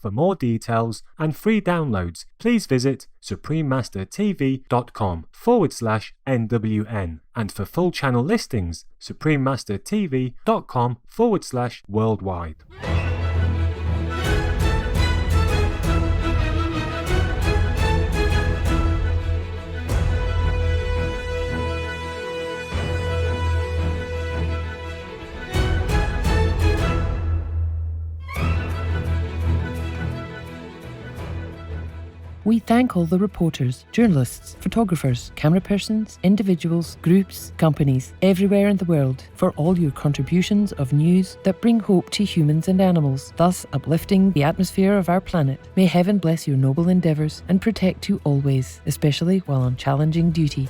For more details and free downloads, please visit suprememastertv.com/NWN. And for full channel listings, suprememastertv.com/worldwide. We thank all the reporters, journalists, photographers, camera persons, individuals, groups, companies, everywhere in the world for all your contributions of news that bring hope to humans and animals, thus uplifting the atmosphere of our planet. May heaven bless your noble endeavours and protect you always, especially while on challenging duty.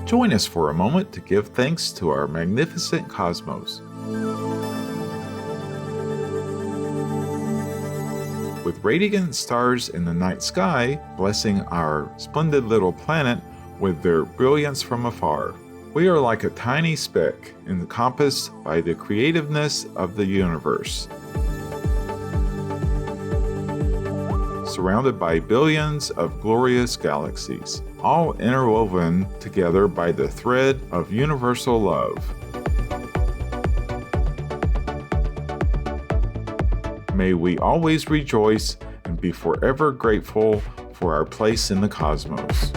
Join us for a moment to give thanks to our magnificent cosmos. With radiant stars in the night sky, blessing our splendid little planet with their brilliance from afar, we are like a tiny speck encompassed by the creativeness of the universe. Surrounded by billions of glorious galaxies, all interwoven together by the thread of universal love. May we always rejoice and be forever grateful for our place in the cosmos.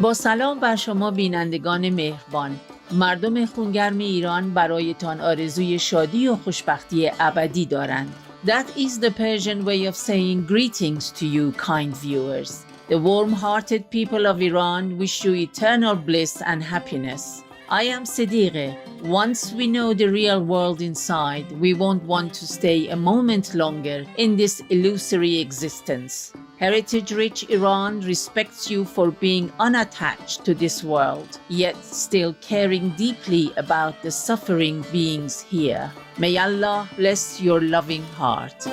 با سلام بر شما بینندگان مهربان. مردم خونگرم ایران برایتان آرزوی شادی و خوشبختی ابدی دارند. That is the Persian way of saying greetings to you, kind viewers. The warm-hearted people of Iran wish you eternal bliss and happiness. I am Siddiqe. Once we know the real world inside, we won't want to stay a moment longer in this illusory existence. Heritage-rich Iran respects you for being unattached to this world, yet still caring deeply about the suffering beings here. May Allah bless your loving heart.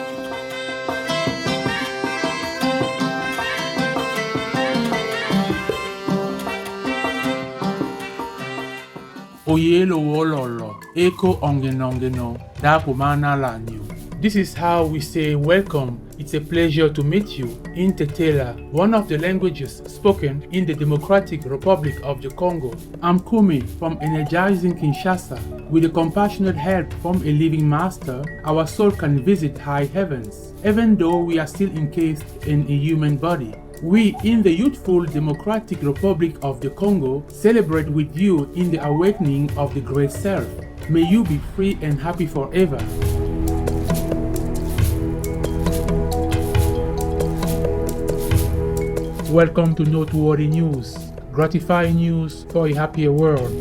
Oyelo wololo, eko ongenongeno, dapo mana lanyo. This is how we say welcome. It's a pleasure to meet you in Tetela, one of the languages spoken in the Democratic Republic of the Congo. I'm Kumi from energizing Kinshasa. With the compassionate help from a living master, our soul can visit high heavens, even though we are still encased in a human body. We in the youthful Democratic Republic of the Congo celebrate with you in the awakening of the great self. May you be free and happy forever. Welcome to Noteworthy News, gratifying news for a happier world.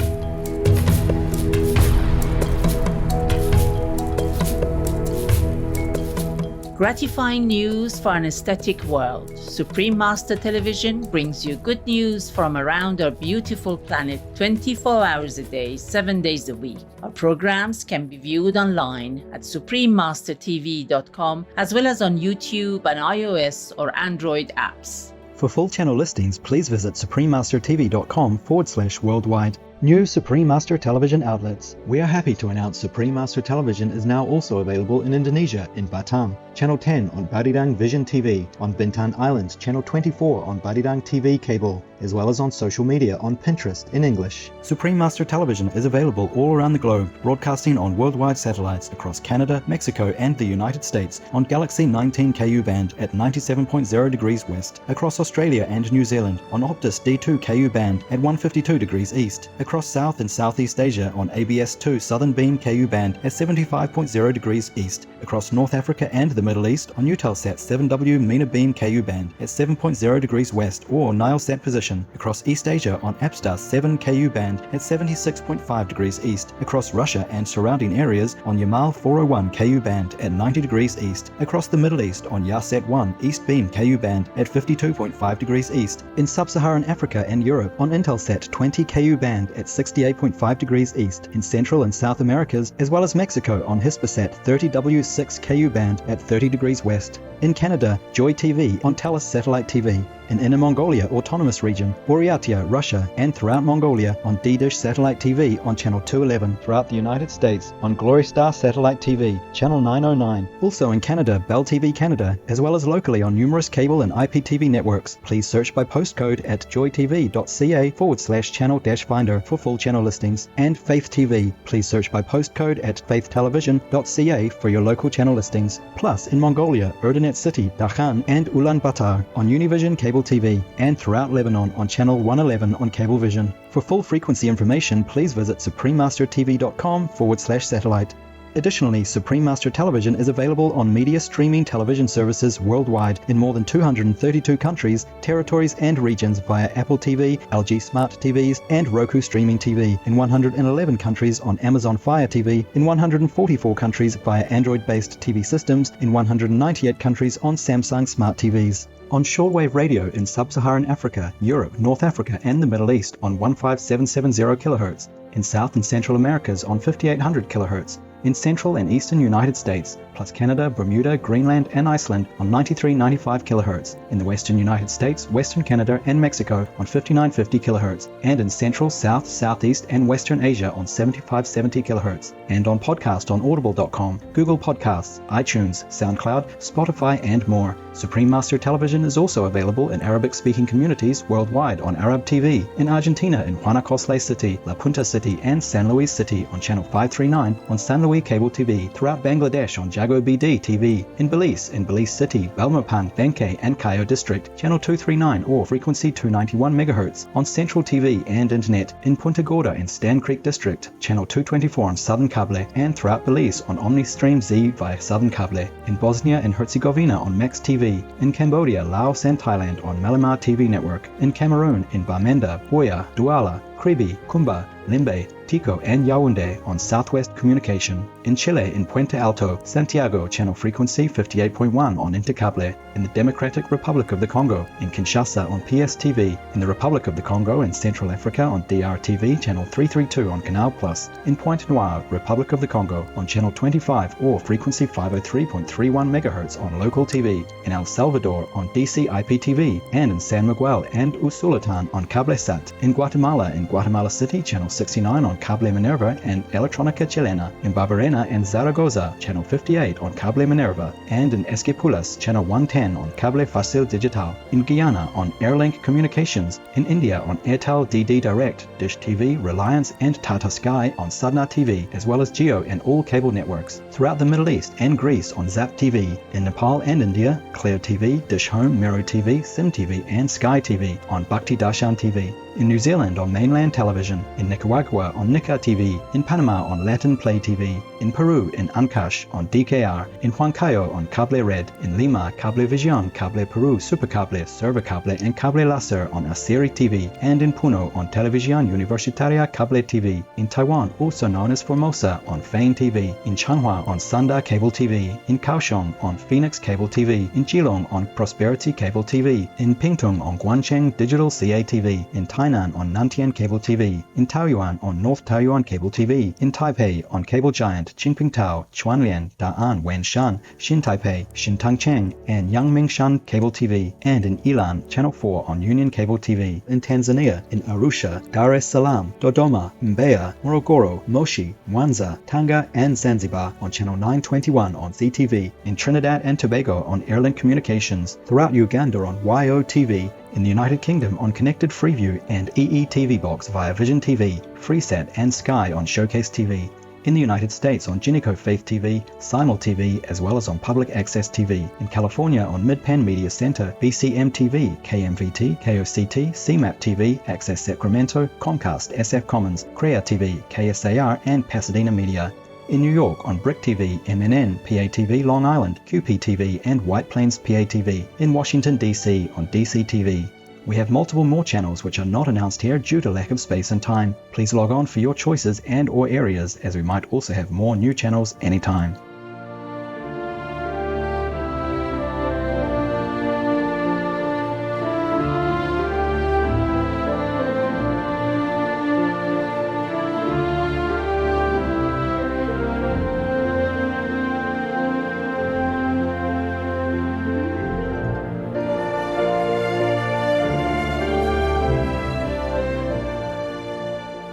Gratifying news for an aesthetic world. Supreme Master Television brings you good news from around our beautiful planet 24 hours a day, 7 days a week. Our programs can be viewed online at suprememastertv.com as well as on YouTube and iOS or Android apps. For full channel listings, please visit suprememastertv.com/worldwide. New Supreme Master Television outlets. We are happy to announce Supreme Master Television is now also available in Indonesia, in Batam. Channel 10 on Badidang Vision TV, on Bintan Island, Channel 24 on Badidang TV cable, as well as on social media on Pinterest in English. Supreme Master Television is available all around the globe, broadcasting on worldwide satellites across Canada, Mexico and the United States on Galaxy 19 KU band at 97.0 degrees west, across Australia and New Zealand on Optus D2 KU band at 152 degrees east, across South and Southeast Asia on ABS2 Southern Beam KU band at 75.0 degrees east, across North Africa and the Middle East on Eutelsat 7W MENA beam KU band at 7.0 degrees west or Nilesat position. Across East Asia on APSTAR 7 KU band at 76.5 degrees east. Across Russia and surrounding areas on Yamal 401 KU band at 90 degrees east. Across the Middle East on Yahsat 1 East beam KU band at 52.5 degrees east. In Sub-Saharan Africa and Europe on Intelsat 20 KU band at 68.5 degrees east. In Central and South Americas as well as Mexico on Hispasat 30W6 KU band at 30 degrees west. In Canada, Joy TV on Telus Satellite TV. In Inner Mongolia Autonomous Region, Buryatia, Russia, and throughout Mongolia on D-Dish Satellite TV on Channel 211. Throughout the United States on Glory Star Satellite TV, Channel 909. Also in Canada, Bell TV Canada, as well as locally on numerous cable and IPTV networks. Please search by postcode at joytv.ca/channel-finder for full channel listings. And Faith TV. Please search by postcode at faithtelevision.ca for your local channel listings. Plus in Mongolia, Erdenet City, Dakhan, and Ulaanbaatar on Univision Cable TV, and throughout Lebanon on Channel 111 on Cablevision. For full frequency information, please visit suprememastertv.com/satellite. Additionally, Supreme Master Television is available on media streaming television services worldwide in more than 232 countries, territories, and regions via Apple TV, LG Smart TVs, and Roku Streaming TV, in 111 countries on Amazon Fire TV, in 144 countries via Android-based TV systems, in 198 countries on Samsung Smart TVs. On shortwave radio in Sub-Saharan Africa, Europe, North Africa, and the Middle East on 15770 kHz, in South and Central Americas on 5800 kHz, in Central and Eastern United States, plus Canada, Bermuda, Greenland, and Iceland on 9395 kHz, in the Western United States, Western Canada, and Mexico on 5950 kHz, and in Central, South, Southeast, and Western Asia on 7570 kHz, and on podcast on audible.com, Google Podcasts, iTunes, SoundCloud, Spotify, and more. Supreme Master Television is also available in Arabic-speaking communities worldwide on Arab TV, in Argentina in Guanacaste City, La Punta City, and San Luis City on Channel 539 on San Luis Cable TV, throughout Bangladesh on Jago BD TV, in Belize City, Belmopan, Bangkay, and Cayo District, Channel 239 or frequency 291 MHz, on Central TV and Internet, in Punta Gorda and Stan Creek District, Channel 224 on Southern Cable, and throughout Belize on OmniStream Z via Southern Cable, in Bosnia and Herzegovina on Max TV, in Cambodia, Laos, and Thailand on Malamar TV Network, in Cameroon in Bamenda, Buea, Douala, Kribi, Kumba, Limbe, Tico, and Yaoundé on Southwest Communication, in Chile in Puente Alto, Santiago, channel frequency 58.1 on Intercable, in the Democratic Republic of the Congo, in Kinshasa on PSTV, in the Republic of the Congo and Central Africa on DRTV, channel 332 on Canal Plus, in Pointe Noire, Republic of the Congo on channel 25 or frequency 503.31 MHz on local TV, in El Salvador on DC IPTV, and in San Miguel and Usulatan on CableSat, in Guatemala City, channel 69 on Cable Minerva and Electronica Chilena, in Barberena and Zaragoza, channel 58 on Cable Minerva, and in Esquipulas, channel 110 on Cable Facil Digital, in Guyana on Airlink Communications, in India on Airtel DD Direct, Dish TV, Reliance, and Tata Sky on Sadna TV, as well as Geo and all cable networks, throughout the Middle East and Greece on Zap TV, in Nepal and India, Clear TV, Dish Home, Miro TV, Sim TV, and Sky TV on Bhakti Darshan TV, in New Zealand on Mainland Television, in Nicaragua on Nica TV, in Panama on Latin Play TV, in Peru in Ancash on DKR, in Huancayo on Cable Red, in Lima Cablevisión, Cable Peru, Supercable, Server Cable, and Cable Láser on Asiri TV, and in Puno on Televisión Universitaria Cable TV, in Taiwan also known as Formosa on Fane TV, in Changhua on Sanda Cable TV, in Kaohsiung on Phoenix Cable TV, in Geelong on Prosperity Cable TV, in Pingtung on Guancheng Digital CA TV, in Tainan on Nantian Cable TV, in Taoyuan on North Taoyuan Cable TV, in Taipei on Cable Giant, Qingpingtao, Chuanlian, Da'an Wenshan, Xin Taipei, Xintangcheng, and Yangmingshan Cable TV, and in Ilan, Channel 4 on Union Cable TV, in Tanzania, in Arusha, Dar es Salaam, Dodoma, Mbeya, Morogoro, Moshi, Mwanza, Tanga, and Zanzibar on Channel 921 on ZTV, in Trinidad and Tobago on Airlink Communications, throughout Uganda on YO TV, in the United Kingdom on Connected Freeview and EE TV Box via Vision TV, Freesat, and Sky on Showcase TV. In the United States on Jinico Faith TV, Simul TV, as well as on Public Access TV. In California on Midpan Media Center, BCM TV, KMVT, KOCT, CMAP TV, Access Sacramento, Comcast, SF Commons, CREA TV, KSAR, and Pasadena Media. In New York on Brick TV, MNN, PATV Long Island, QPTV, and White Plains PATV. In Washington, D.C. on DCTV. We have multiple more channels which are not announced here due to lack of space and time. Please log on for your choices and or areas, as we might also have more new channels anytime.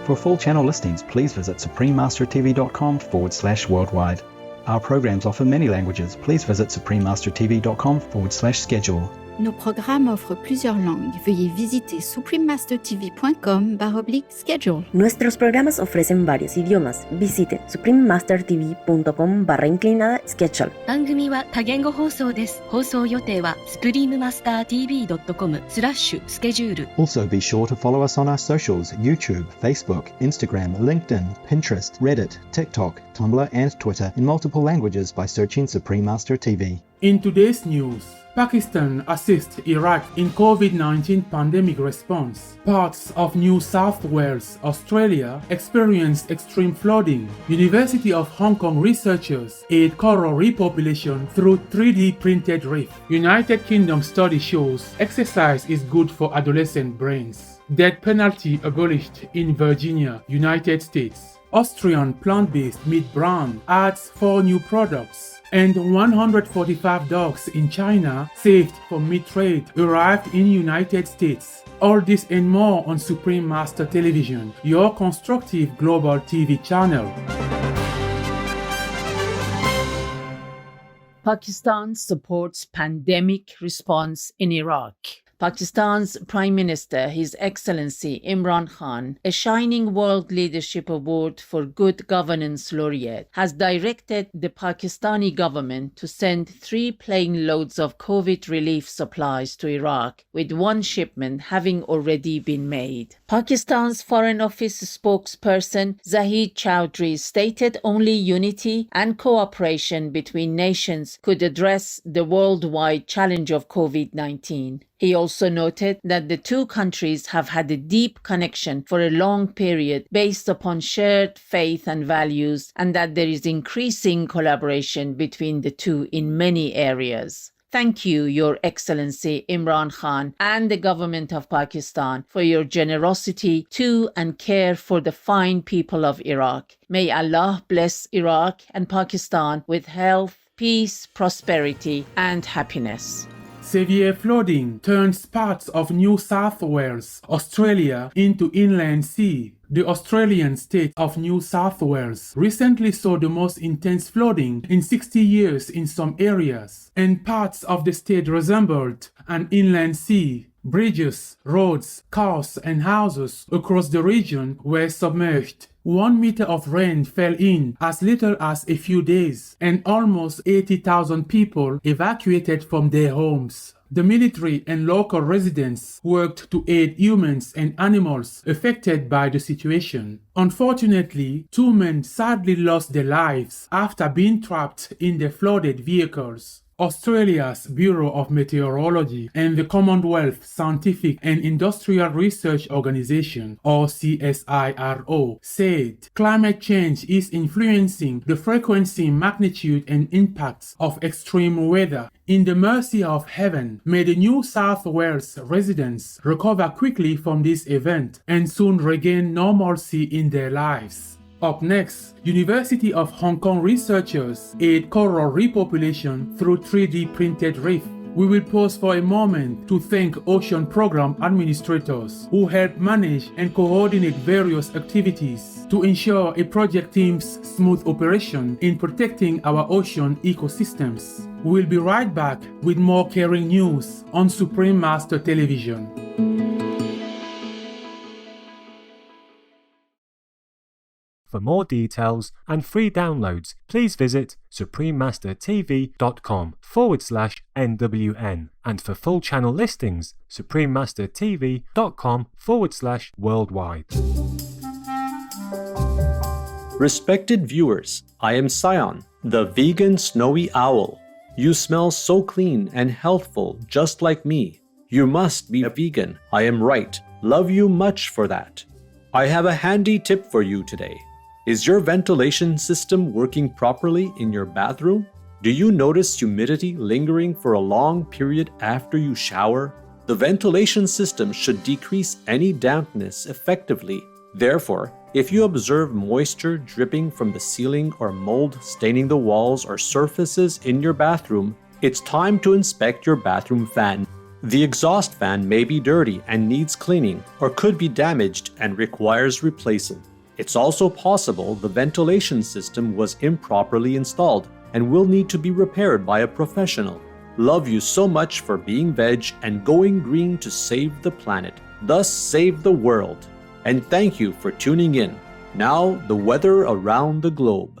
For full channel listings, please visit suprememastertv.com/worldwide. Our programs offer many languages. Please visit suprememastertv.com/schedule. Nos programmes offrent plusieurs langues. Veuillez visiter suprememastertv.com/schedule. Nuestros programas ofrecen varios idiomas. Visite suprememastertv.com/schedule. 番組は多言語放送です。放送予定は suprememastertv.com/schedule。 Also be sure to follow us on our socials: YouTube, Facebook, Instagram, LinkedIn, Pinterest, Reddit, TikTok, Tumblr, and Twitter in multiple languages by searching Supreme Master TV. In today's news, Pakistan assists Iraq in COVID-19 pandemic response. Parts of New South Wales, Australia experienced extreme flooding. University of Hong Kong researchers aid coral repopulation through 3D printed reef. United Kingdom study shows exercise is good for adolescent brains. Death penalty abolished in Virginia, United States. Austrian plant-based meat brand adds 4 new products. And 145 dogs in China saved from meat trade arrived in United States. All this and more on Supreme Master Television, your constructive global TV channel. Pakistan supports pandemic response in Iraq. Pakistan's Prime Minister, His Excellency Imran Khan, a Shining World Leadership Award for Good Governance laureate, has directed the Pakistani government to send 3 plane loads of COVID relief supplies to Iraq, with 1 shipment having already been made. Pakistan's Foreign Office spokesperson Zahid Chowdhury stated only unity and cooperation between nations could address the worldwide challenge of COVID-19. He also noted that the 2 countries have had a deep connection for a long period based upon shared faith and values, and that there is increasing collaboration between the 2 in many areas. Thank you, Your Excellency Imran Khan and the government of Pakistan for your generosity to and care for the fine people of Iraq. May Allah bless Iraq and Pakistan with health, peace, prosperity, and happiness. Severe flooding turns parts of New South Wales, Australia, into inland sea. The Australian state of New South Wales recently saw the most intense flooding in 60 years in some areas, and parts of the state resembled an inland sea. Bridges, roads, cars, and houses across the region were submerged. 1 meter of rain fell in as little as a few days, and almost 80,000 people evacuated from their homes. The military and local residents worked to aid humans and animals affected by the situation. Unfortunately, 2 men sadly lost their lives after being trapped in their flooded vehicles. Australia's Bureau of Meteorology and the Commonwealth Scientific and Industrial Research Organization, or CSIRO, said climate change is influencing the frequency, magnitude, and impacts of extreme weather. In the mercy of heaven, may the New South Wales residents recover quickly from this event and soon regain normalcy in their lives. Up next, University of Hong Kong researchers aid coral repopulation through 3D printed reef. We will pause for a moment to thank Ocean Program administrators who help manage and coordinate various activities to ensure a project team's smooth operation in protecting our ocean ecosystems. We'll be right back with more caring news on Supreme Master Television. For more details and free downloads, please visit suprememastertv.com/NWN. And for full channel listings, suprememastertv.com/worldwide. Respected viewers, I am Sion, the vegan snowy owl. You smell so clean and healthful just like me. You must be a vegan. I am right. Love you much for that. I have a handy tip for you today. Is your ventilation system working properly in your bathroom? Do you notice humidity lingering for a long period after you shower? The ventilation system should decrease any dampness effectively. Therefore, if you observe moisture dripping from the ceiling or mold staining the walls or surfaces in your bathroom, it's time to inspect your bathroom fan. The exhaust fan may be dirty and needs cleaning, or could be damaged and requires replacing. It's also possible the ventilation system was improperly installed and will need to be repaired by a professional. Love you so much for being veg and going green to save the planet, thus save the world. And thank you for tuning in. Now, the weather around the globe.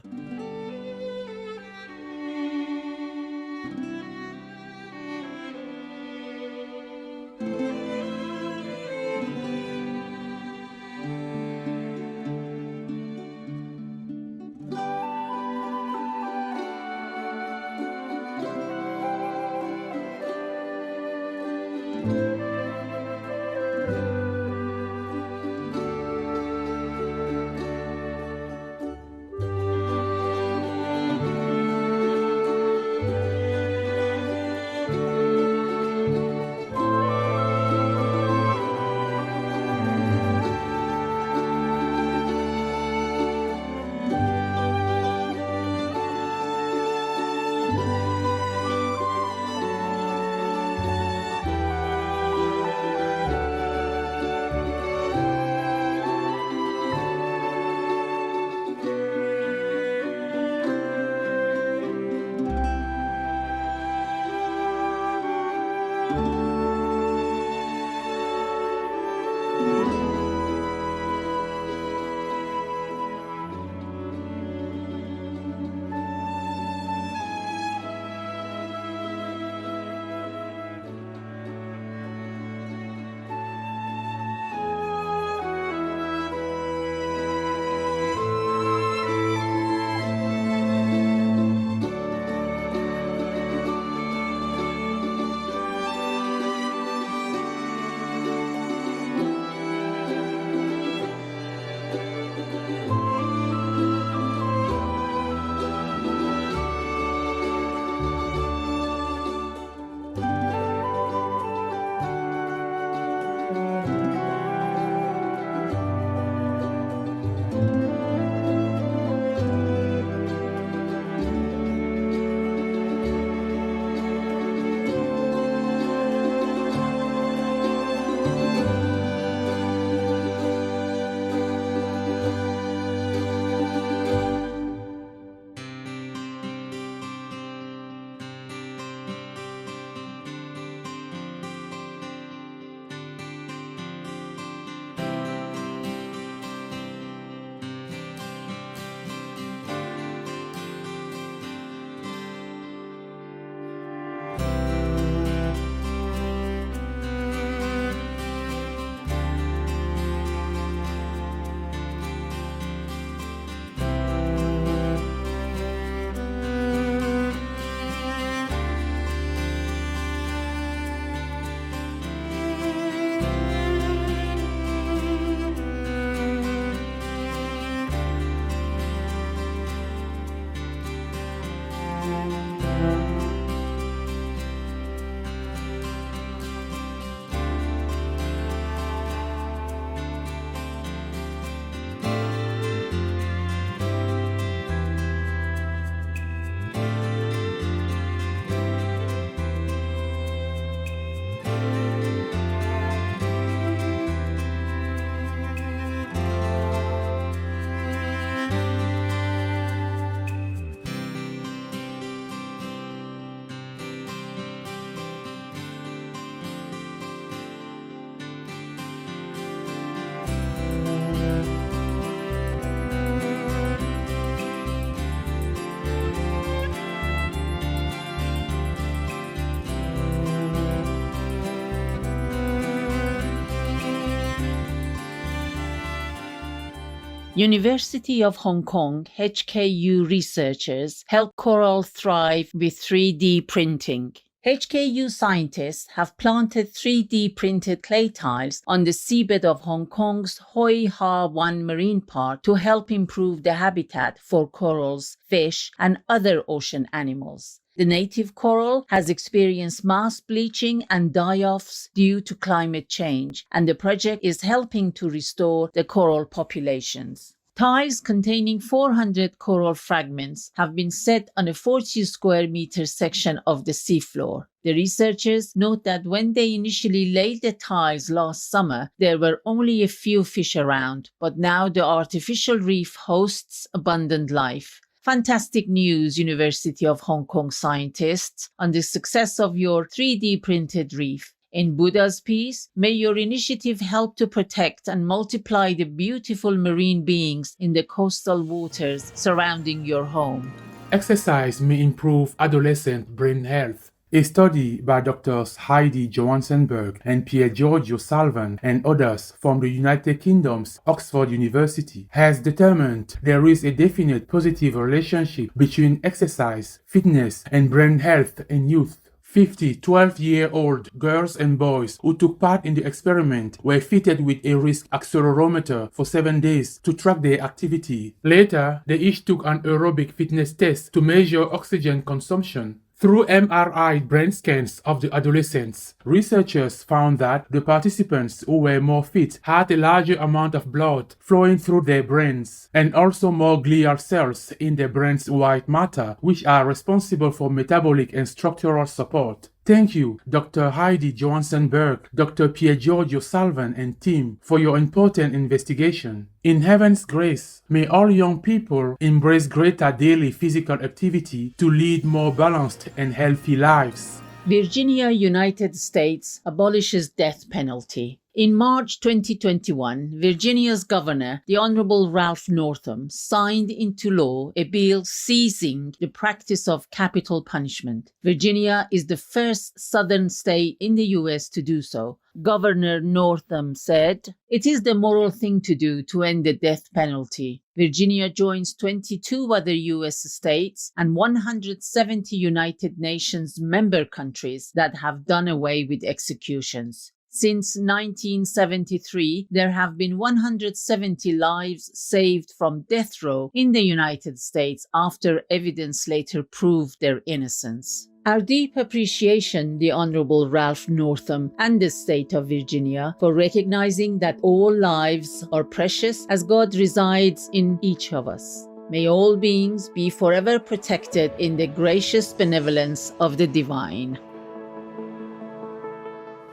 University of Hong Kong HKU researchers help coral thrive with 3D printing. HKU scientists have planted 3D printed clay tiles on the seabed of Hong Kong's Hoi Ha Wan Marine Park to help improve the habitat for corals, fish, and other ocean animals. The native coral has experienced mass bleaching and die-offs due to climate change, and the project is helping to restore the coral populations. Tiles containing 400 coral fragments have been set on a 40 square meter section of the seafloor. The researchers note that when they initially laid the tiles last summer, there were only a few fish around, but now the artificial reef hosts abundant life. Fantastic news, University of Hong Kong scientists, on the success of your 3D printed reef. In Buddha's peace, may your initiative help to protect and multiply the beautiful marine beings in the coastal waters surrounding your home. Exercise may improve adolescent brain health. A study by Drs. Heidi Johansenberg and Pier Giorgio Salvan and others from the United Kingdom's Oxford University has determined there is a definite positive relationship between exercise, fitness, and brain health in youth. 50 12-year-old girls and boys who took part in the experiment were fitted with a risk accelerometer for 7 days to track their activity. Later, they each took an aerobic fitness test to measure oxygen consumption. Through MRI brain scans of the adolescents, researchers found that the participants who were more fit had a larger amount of blood flowing through their brains and also more glial cells in their brain's white matter, which are responsible for metabolic and structural support. Thank you, Dr. Heidi Johansenberg, Dr. Pier Giorgio Salvan and team for your important investigation. In heaven's grace, may all young people embrace greater daily physical activity to lead more balanced and healthy lives. Virginia, United States abolishes death penalty. In March 2021, Virginia's governor, the Honorable Ralph Northam, signed into law a bill ceasing the practice of capital punishment. Virginia is the first southern state in the U.S. to do so. Governor Northam said, "It is the moral thing to do to end the death penalty." Virginia joins 22 other U.S. states and 170 United Nations member countries that have done away with executions. Since 1973, there have been 170 lives saved from death row in the United States after evidence later proved their innocence. Our deep appreciation, the Honorable Ralph Northam and the state of Virginia, for recognizing that all lives are precious as God resides in each of us. May all beings be forever protected in the gracious benevolence of the divine.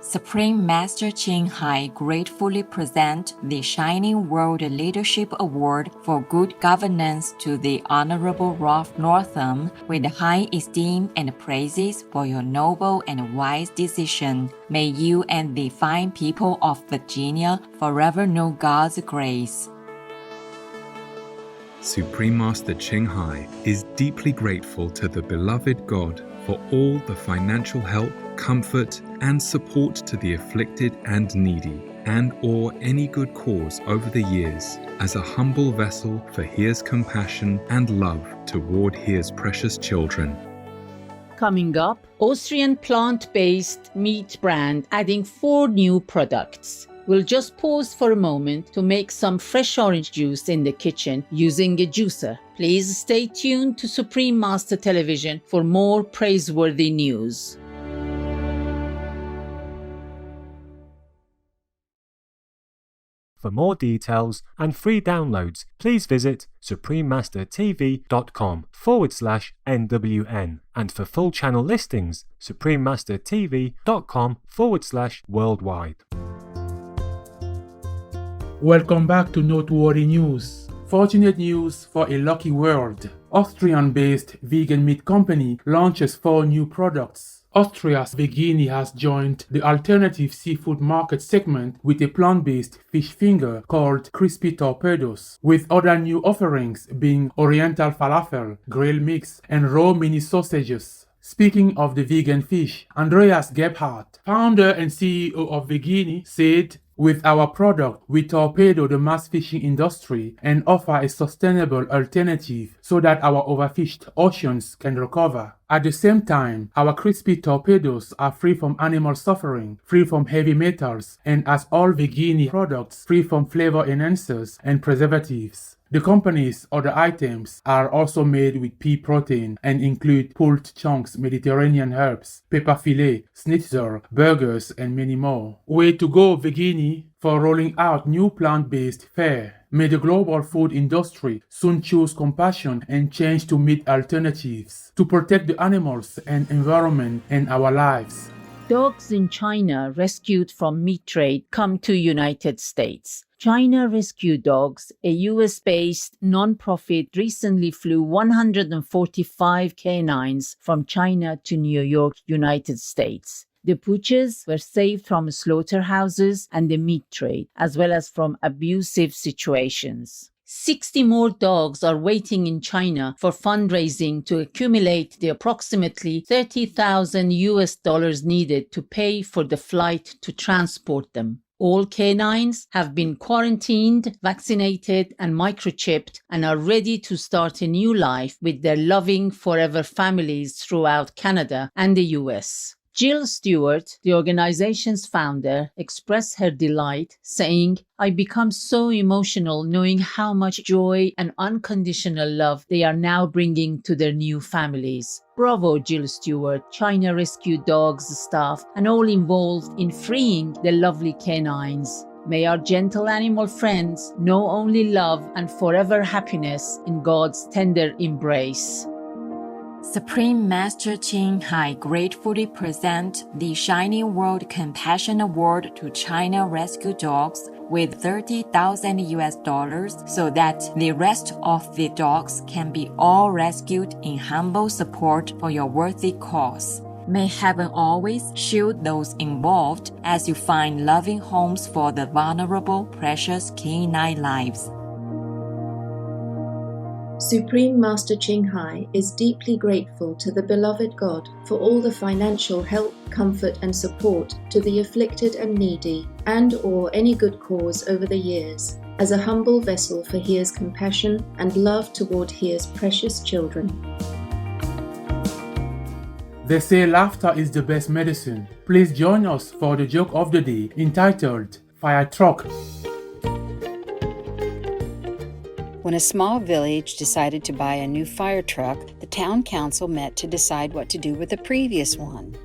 Supreme Master Ching Hai gratefully present the Shining World Leadership Award for Good Governance to the Honorable Ralph Northam with high esteem and praises for your noble and wise decision. May you and the fine people of Virginia forever know God's grace. Supreme Master Ching Hai is deeply grateful to the beloved God for all the financial help, comfort, and support to the afflicted and needy, and or any good cause over the years, as a humble vessel for His compassion and love toward His precious children. Coming up, Austrian plant-based meat brand adding 4 new products. We'll just pause for a moment to make some fresh orange juice in the kitchen using a juicer. Please stay tuned to Supreme Master Television for more praiseworthy news. For more details and free downloads, please visit suprememastertv.com/NWN. And for full channel listings, suprememastertv.com/worldwide. Welcome back to Noteworthy News. Fortunate news for a lucky world. Austrian-based vegan meat company launches 4 new products. Austria's Vegini has joined the alternative seafood market segment with a plant-based fish finger called Crispy Torpedoes, with other new offerings being Oriental falafel, grill mix, and raw mini sausages. Speaking of the vegan fish, Andreas Gebhardt, founder and CEO of Vegini, said, With our product, we torpedo the mass fishing industry and offer a sustainable alternative so that our overfished oceans can recover. At the same time, our crispy torpedoes are free from animal suffering, free from heavy metals, and as all Vegini products, free from flavor enhancers and preservatives. The company's other items are also made with pea protein and include pulled chunks, Mediterranean herbs, pepper filet, schnitzel, burgers, and many more. Way to go, Vegini, for rolling out new plant-based fare. May the global food industry soon choose compassion and change to meat alternatives to protect the animals and environment and our lives. Dogs in China rescued from meat trade come to United States. China Rescue Dogs, a US-based non-profit, recently flew 145 canines from China to New York, United States. The pooches were saved from slaughterhouses and the meat trade, as well as from abusive situations. 60 more dogs are waiting in China for fundraising to accumulate the approximately $30,000 needed to pay for the flight to transport them. All canines have been quarantined, vaccinated, and microchipped and are ready to start a new life with their loving forever families throughout Canada and the US. Jill Stewart, the organization's founder, expressed her delight, saying, "I become so emotional knowing how much joy and unconditional love they are now bringing to their new families." Bravo, Jill Stewart, China Rescue Dogs staff, and all involved in freeing the lovely canines. May our gentle animal friends know only love and forever happiness in God's tender embrace. Supreme Master Ching Hai gratefully present the Shining World Compassion Award to China Rescue Dogs with $30,000 so that the rest of the dogs can be all rescued in humble support for your worthy cause. May heaven always shield those involved as you find loving homes for the vulnerable, precious canine lives. Supreme Master Ching Hai is deeply grateful to the beloved God for all the financial help, comfort, and support to the afflicted and needy, and/or any good cause over the years, as a humble vessel for His compassion and love toward His precious children. They say laughter is the best medicine. Please join us for the joke of the day entitled Fire Truck. When a small village decided to buy a new fire truck, the town council met to decide what to do with the previous one.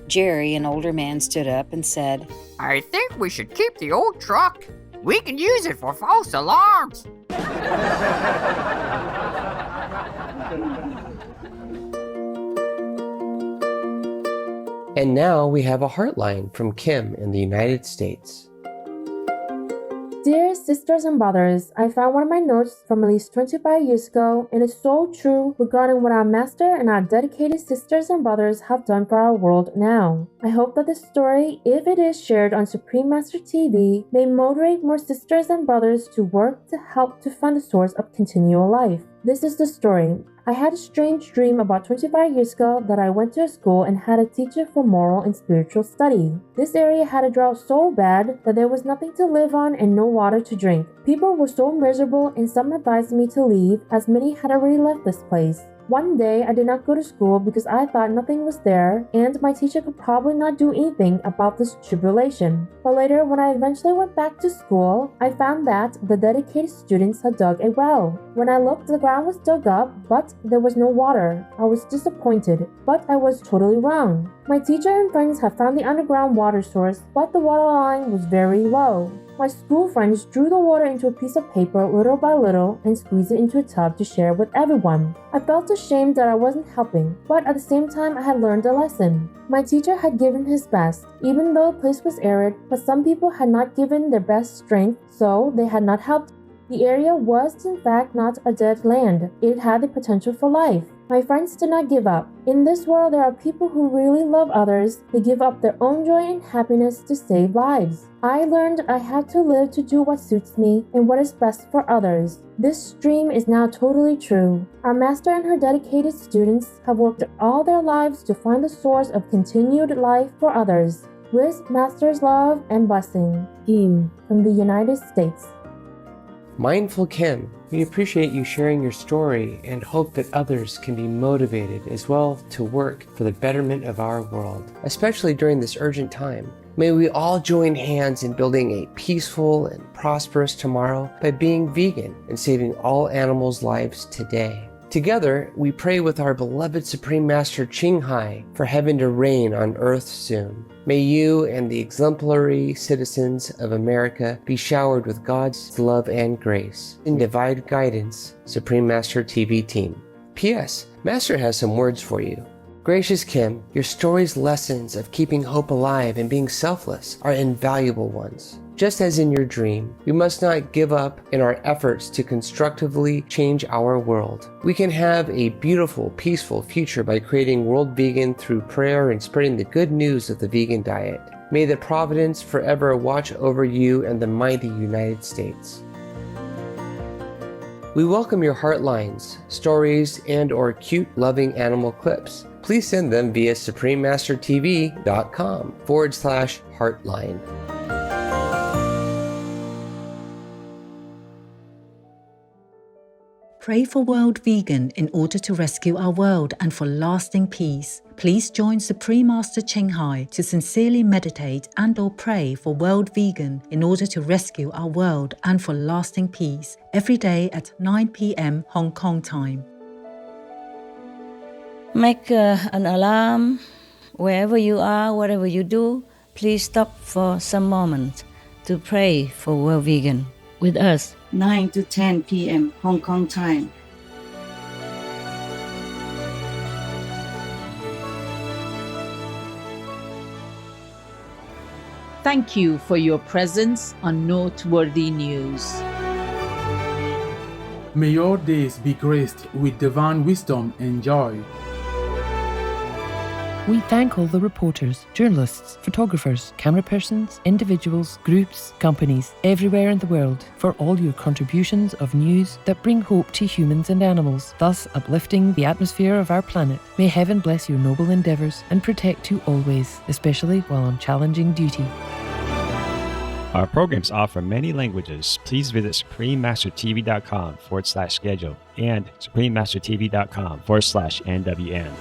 Jerry, an older man, stood up and said, "I think we should keep the old truck. We can use it for false alarms." And now we have a heartline from Kim in the United States. Dear sisters and brothers, I found one of my notes from at least 25 years ago, and it's so true regarding what our master and our dedicated sisters and brothers have done for our world now. I hope that this story, if it is shared on Supreme Master TV, may motivate more sisters and brothers to work to help to find the source of continual life. This is the story. I had a strange dream about 25 years ago that I went to a school and had a teacher for moral and spiritual study. This area had a drought so bad that there was nothing to live on and no water to drink. People were so miserable and some advised me to leave as many had already left this place. One day, I did not go to school because I thought nothing was there and my teacher could probably not do anything about this tribulation. But later, when I eventually went back to school, I found that the dedicated students had dug a well. When I looked, the ground was dug up, but there was no water. I was disappointed, but I was totally wrong. My teacher and friends had found the underground water source, but the water line was very low. My school friends drew the water into a piece of paper little by little and squeezed it into a tub to share with everyone. I felt ashamed that I wasn't helping, but at the same time I had learned a lesson. My teacher had given his best, even though the place was arid, but some people had not given their best strength, so they had not helped. The area was in fact not a dead land. It had the potential for life. My friends did not give up. In this world, there are people who really love others. They give up their own joy and happiness to save lives. I learned I have to live to do what suits me and what is best for others. This dream is now totally true. Our master and her dedicated students have worked all their lives to find the source of continued life for others. With Master's love and blessing, Kim from the United States. Mindful Kim, we appreciate you sharing your story and hope that others can be motivated as well to work for the betterment of our world, especially during this urgent time. May we all join hands in building a peaceful and prosperous tomorrow by being vegan and saving all animals' lives today. Together, we pray with our beloved Supreme Master Ching Hai for heaven to reign on earth soon. May you and the exemplary citizens of America be showered with God's love and grace. In divine guidance, Supreme Master TV team. P.S. Master has some words for you. Gracious Kim, your story's lessons of keeping hope alive and being selfless are invaluable ones. Just as in your dream, we must not give up in our efforts to constructively change our world. We can have a beautiful, peaceful future by creating World Vegan through prayer and spreading the good news of the vegan diet. May the Providence forever watch over you and the mighty United States. We welcome your heartlines, stories, and/or cute, loving animal clips. Please send them via suprememastertv.com/heartline. Pray for World Vegan in order to rescue our world and for lasting peace. Please join Supreme Master Ching Hai to sincerely meditate and/or pray for World Vegan in order to rescue our world and for lasting peace every day at 9 p.m. Hong Kong time. Make an alarm. Wherever you are, whatever you do, please stop for some moments to pray for World Vegan with us, 9 to 10 p.m. Hong Kong time. Thank you for your presence on Noteworthy News. May your days be graced with divine wisdom and joy. We thank all the reporters, journalists, photographers, camera persons, individuals, groups, companies, everywhere in the world for all your contributions of news that bring hope to humans and animals, thus uplifting the atmosphere of our planet. May heaven bless your noble endeavours and protect you always, especially while on challenging duty. Our programs offer many languages. Please visit suprememastertv.com/schedule and suprememastertv.com/NWN.